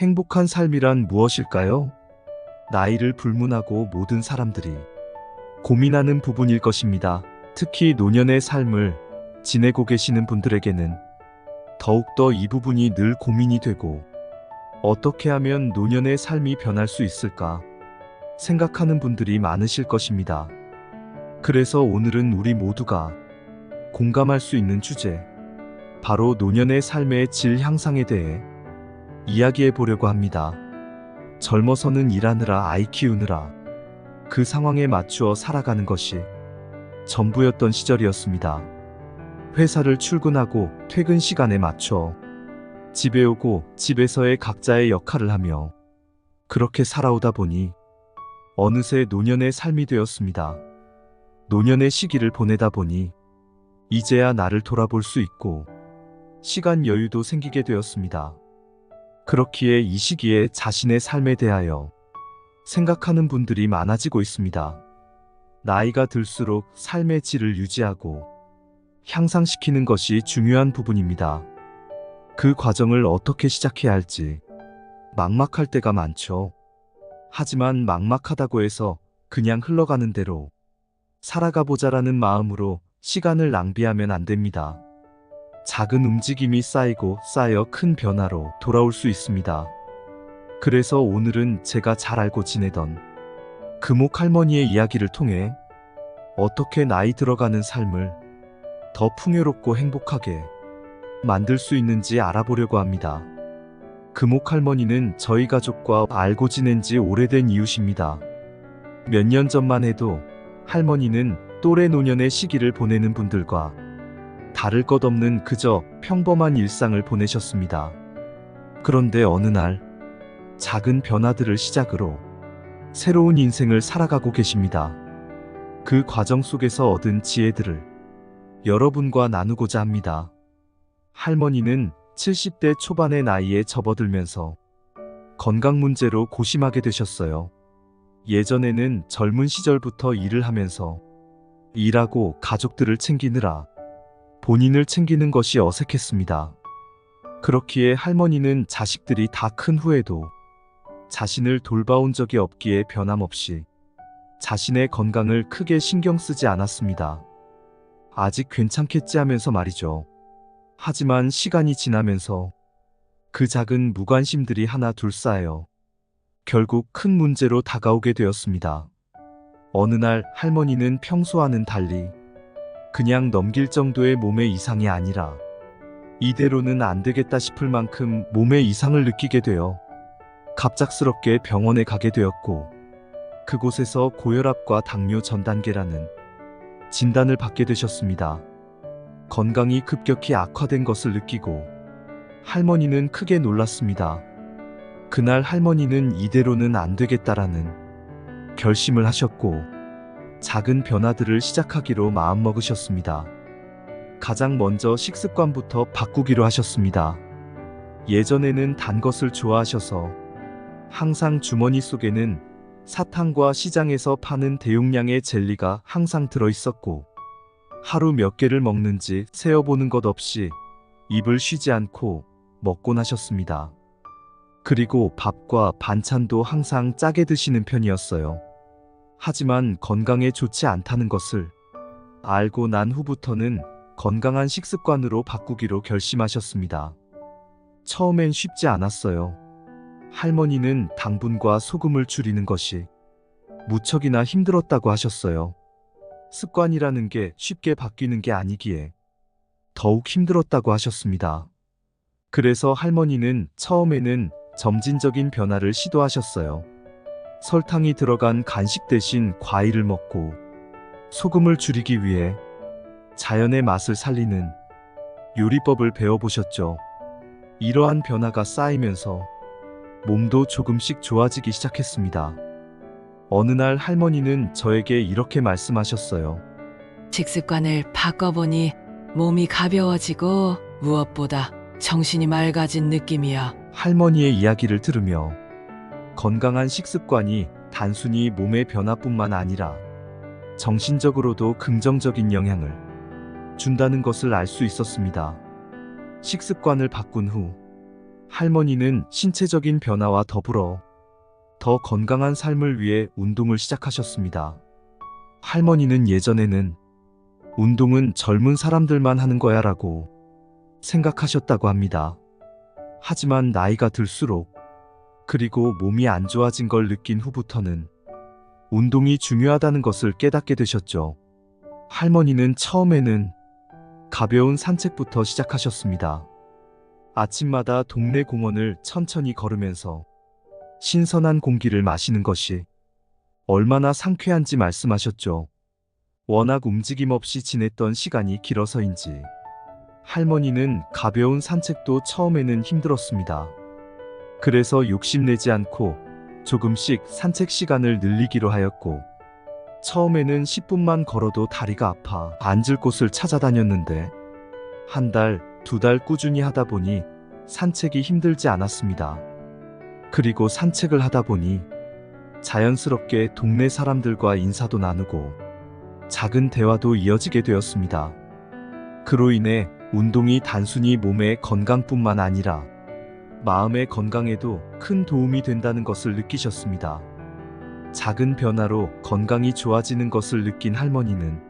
행복한 삶이란 무엇일까요? 나이를 불문하고 모든 사람들이 고민하는 부분일 것입니다. 특히 노년의 삶을 지내고 계시는 분들에게는 더욱더 이 부분이 늘 고민이 되고, 어떻게 하면 노년의 삶이 변할 수 있을까 생각하는 분들이 많으실 것입니다. 그래서 오늘은 우리 모두가 공감할 수 있는 주제, 바로 노년의 삶의 질 향상에 대해 이야기해 보려고 합니다. 젊어서는 일하느라 아이 키우느라 그 상황에 맞추어 살아가는 것이 전부였던 시절이었습니다. 회사를 출근하고 퇴근 시간에 맞춰 집에 오고 집에서의 각자의 역할을 하며 그렇게 살아오다 보니 어느새 노년의 삶이 되었습니다. 노년의 시기를 보내다 보니 이제야 나를 돌아볼 수 있고 시간 여유도 생기게 되었습니다. 그렇기에 이 시기에 자신의 삶에 대하여 생각하는 분들이 많아지고 있습니다. 나이가 들수록 삶의 질을 유지하고 향상시키는 것이 중요한 부분입니다. 그 과정을 어떻게 시작해야 할지 막막할 때가 많죠. 하지만 막막하다고 해서 그냥 흘러가는 대로 살아가 보자라는 마음으로 시간을 낭비하면 안 됩니다. 작은 움직임이 쌓이고 쌓여 큰 변화로 돌아올 수 있습니다. 그래서 오늘은 제가 잘 알고 지내던 금옥 할머니의 이야기를 통해 어떻게 나이 들어가는 삶을 더 풍요롭고 행복하게 만들 수 있는지 알아보려고 합니다. 금옥 할머니는 저희 가족과 알고 지낸 지 오래된 이웃입니다. 몇 년 전만 해도 할머니는 또래 노년의 시기를 보내는 분들과 다를 것 없는 그저 평범한 일상을 보내셨습니다. 그런데 어느 날 작은 변화들을 시작으로 새로운 인생을 살아가고 계십니다. 그 과정 속에서 얻은 지혜들을 여러분과 나누고자 합니다. 할머니는 70대 초반의 나이에 접어들면서 건강 문제로 고심하게 되셨어요. 예전에는 젊은 시절부터 일을 하면서 일하고 가족들을 챙기느라 본인을 챙기는 것이 어색했습니다. 그렇기에 할머니는 자식들이 다 큰 후에도 자신을 돌봐온 적이 없기에 변함없이 자신의 건강을 크게 신경 쓰지 않았습니다. 아직 괜찮겠지 하면서 말이죠. 하지만 시간이 지나면서 그 작은 무관심들이 하나 둘 쌓여 결국 큰 문제로 다가오게 되었습니다. 어느 날 할머니는 평소와는 달리 그냥 넘길 정도의 몸의 이상이 아니라 이대로는 안 되겠다 싶을 만큼 몸의 이상을 느끼게 되어 갑작스럽게 병원에 가게 되었고, 그곳에서 고혈압과 당뇨 전 단계라는 진단을 받게 되셨습니다. 건강이 급격히 악화된 것을 느끼고 할머니는 크게 놀랐습니다. 그날 할머니는 이대로는 안 되겠다라는 결심을 하셨고 작은 변화들을 시작하기로 마음먹으셨습니다. 가장 먼저 식습관부터 바꾸기로 하셨습니다. 예전에는 단 것을 좋아하셔서 항상 주머니 속에는 사탕과 시장에서 파는 대용량의 젤리가 항상 들어있었고, 하루 몇 개를 먹는지 세어보는 것 없이 입을 쉬지 않고 먹곤 하셨습니다. 그리고 밥과 반찬도 항상 짜게 드시는 편이었어요. 하지만 건강에 좋지 않다는 것을 알고 난 후부터는 건강한 식습관으로 바꾸기로 결심하셨습니다. 처음엔 쉽지 않았어요. 할머니는 당분과 소금을 줄이는 것이 무척이나 힘들었다고 하셨어요. 습관이라는 게 쉽게 바뀌는 게 아니기에 더욱 힘들었다고 하셨습니다. 그래서 할머니는 처음에는 점진적인 변화를 시도하셨어요. 설탕이 들어간 간식 대신 과일을 먹고, 소금을 줄이기 위해 자연의 맛을 살리는 요리법을 배워보셨죠. 이러한 변화가 쌓이면서 몸도 조금씩 좋아지기 시작했습니다. 어느 날 할머니는 저에게 이렇게 말씀하셨어요. 식습관을 바꿔보니 몸이 가벼워지고 무엇보다 정신이 맑아진 느낌이야. 할머니의 이야기를 들으며 건강한 식습관이 단순히 몸의 변화뿐만 아니라 정신적으로도 긍정적인 영향을 준다는 것을 알 수 있었습니다. 식습관을 바꾼 후 할머니는 신체적인 변화와 더불어 더 건강한 삶을 위해 운동을 시작하셨습니다. 할머니는 예전에는 운동은 젊은 사람들만 하는 거야 라고 생각하셨다고 합니다. 하지만 나이가 들수록 그리고 몸이 안 좋아진 걸 느낀 후부터는 운동이 중요하다는 것을 깨닫게 되셨죠. 할머니는 처음에는 가벼운 산책부터 시작하셨습니다. 아침마다 동네 공원을 천천히 걸으면서 신선한 공기를 마시는 것이 얼마나 상쾌한지 말씀하셨죠. 워낙 움직임 없이 지냈던 시간이 길어서인지 할머니는 가벼운 산책도 처음에는 힘들었습니다. 그래서 욕심내지 않고 조금씩 산책 시간을 늘리기로 하였고, 처음에는 10분만 걸어도 다리가 아파 앉을 곳을 찾아다녔는데 한 달, 두 달 꾸준히 하다 보니 산책이 힘들지 않았습니다. 그리고 산책을 하다 보니 자연스럽게 동네 사람들과 인사도 나누고 작은 대화도 이어지게 되었습니다. 그로 인해 운동이 단순히 몸의 건강뿐만 아니라 마음의 건강에도 큰 도움이 된다는 것을 느끼셨습니다. 작은 변화로 건강이 좋아지는 것을 느낀 할머니는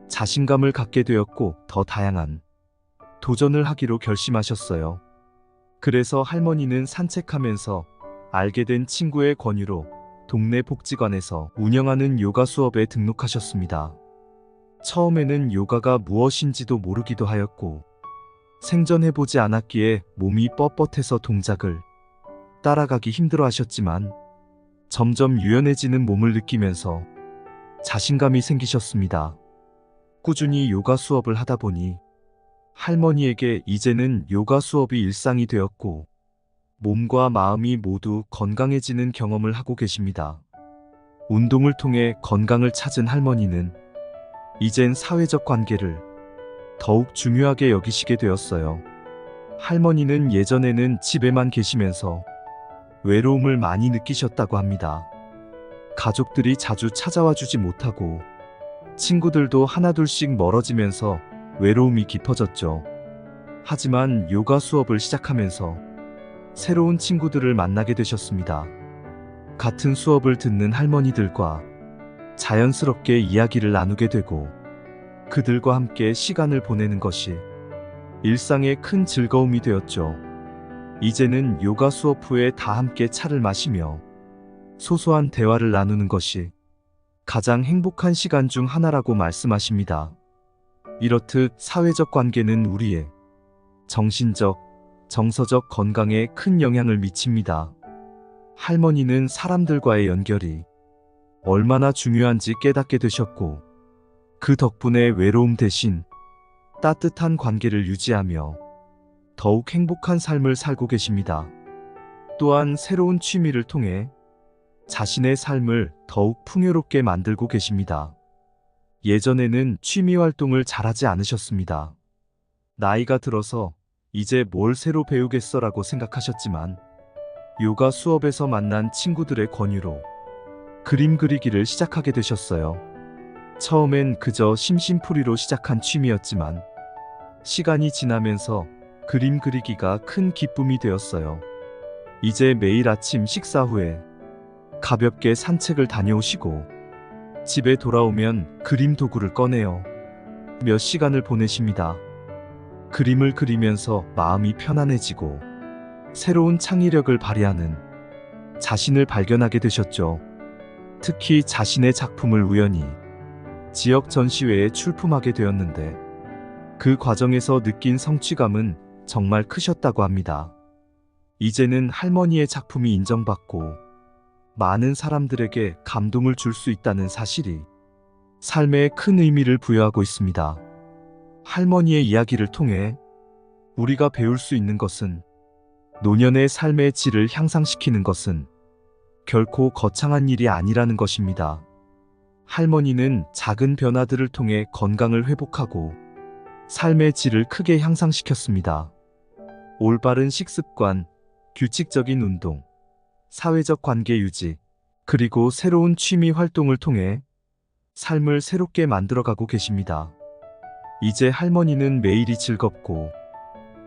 자신감을 갖게 되었고 더 다양한 도전을 하기로 결심하셨어요. 그래서 할머니는 산책하면서 알게 된 친구의 권유로 동네 복지관에서 운영하는 요가 수업에 등록하셨습니다. 처음에는 요가가 무엇인지도 모르기도 하였고 생전해보지 않았기에 몸이 뻣뻣해서 동작을 따라가기 힘들어 하셨지만 점점 유연해지는 몸을 느끼면서 자신감이 생기셨습니다. 꾸준히 요가 수업을 하다 보니 할머니에게 이제는 요가 수업이 일상이 되었고 몸과 마음이 모두 건강해지는 경험을 하고 계십니다. 운동을 통해 건강을 찾은 할머니는 이젠 사회적 관계를 더욱 중요하게 여기시게 되었어요. 할머니는 예전에는 집에만 계시면서 외로움을 많이 느끼셨다고 합니다. 가족들이 자주 찾아와 주지 못하고 친구들도 하나둘씩 멀어지면서 외로움이 깊어졌죠. 하지만 요가 수업을 시작하면서 새로운 친구들을 만나게 되셨습니다. 같은 수업을 듣는 할머니들과 자연스럽게 이야기를 나누게 되고 그들과 함께 시간을 보내는 것이 일상의 큰 즐거움이 되었죠. 이제는 요가 수업 후에 다 함께 차를 마시며 소소한 대화를 나누는 것이 가장 행복한 시간 중 하나라고 말씀하십니다. 이렇듯 사회적 관계는 우리의 정신적, 정서적 건강에 큰 영향을 미칩니다. 할머니는 사람들과의 연결이 얼마나 중요한지 깨닫게 되셨고, 그 덕분에 외로움 대신 따뜻한 관계를 유지하며 더욱 행복한 삶을 살고 계십니다. 또한 새로운 취미를 통해 자신의 삶을 더욱 풍요롭게 만들고 계십니다. 예전에는 취미 활동을 잘하지 않으셨습니다. 나이가 들어서 이제 뭘 새로 배우겠어라고 생각하셨지만 요가 수업에서 만난 친구들의 권유로 그림 그리기를 시작하게 되셨어요. 처음엔 그저 심심풀이로 시작한 취미였지만 시간이 지나면서 그림 그리기가 큰 기쁨이 되었어요. 이제 매일 아침 식사 후에 가볍게 산책을 다녀오시고 집에 돌아오면 그림 도구를 꺼내어 몇 시간을 보내십니다. 그림을 그리면서 마음이 편안해지고 새로운 창의력을 발휘하는 자신을 발견하게 되셨죠. 특히 자신의 작품을 우연히 지역 전시회에 출품하게 되었는데 그 과정에서 느낀 성취감은 정말 크셨다고 합니다. 이제는 할머니의 작품이 인정받고 많은 사람들에게 감동을 줄 수 있다는 사실이 삶에 큰 의미를 부여하고 있습니다. 할머니의 이야기를 통해 우리가 배울 수 있는 것은 노년의 삶의 질을 향상시키는 것은 결코 거창한 일이 아니라는 것입니다. 할머니는 작은 변화들을 통해 건강을 회복하고 삶의 질을 크게 향상시켰습니다. 올바른 식습관, 규칙적인 운동, 사회적 관계 유지, 그리고 새로운 취미 활동을 통해 삶을 새롭게 만들어가고 계십니다. 이제 할머니는 매일이 즐겁고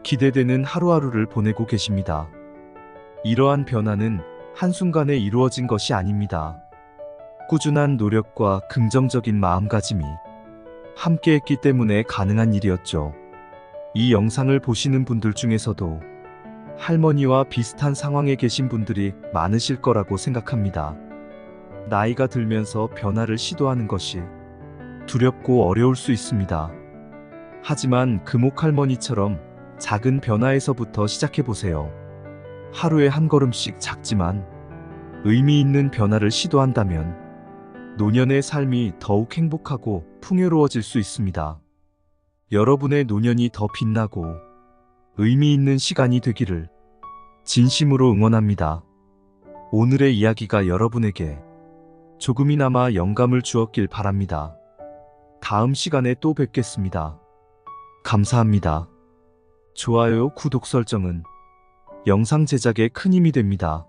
기대되는 하루하루를 보내고 계십니다. 이러한 변화는 한순간에 이루어진 것이 아닙니다. 꾸준한 노력과 긍정적인 마음가짐이 함께 했기 때문에 가능한 일이었죠. 이 영상을 보시는 분들 중에서도 할머니와 비슷한 상황에 계신 분들이 많으실 거라고 생각합니다. 나이가 들면서 변화를 시도하는 것이 두렵고 어려울 수 있습니다. 하지만 금옥할머니처럼 작은 변화에서부터 시작해보세요. 하루에 한 걸음씩 작지만 의미 있는 변화를 시도한다면 노년의 삶이 더욱 행복하고 풍요로워질 수 있습니다. 여러분의 노년이 더 빛나고 의미 있는 시간이 되기를 진심으로 응원합니다. 오늘의 이야기가 여러분에게 조금이나마 영감을 주었길 바랍니다. 다음 시간에 또 뵙겠습니다. 감사합니다. 좋아요, 구독 설정은 영상 제작에 큰 힘이 됩니다.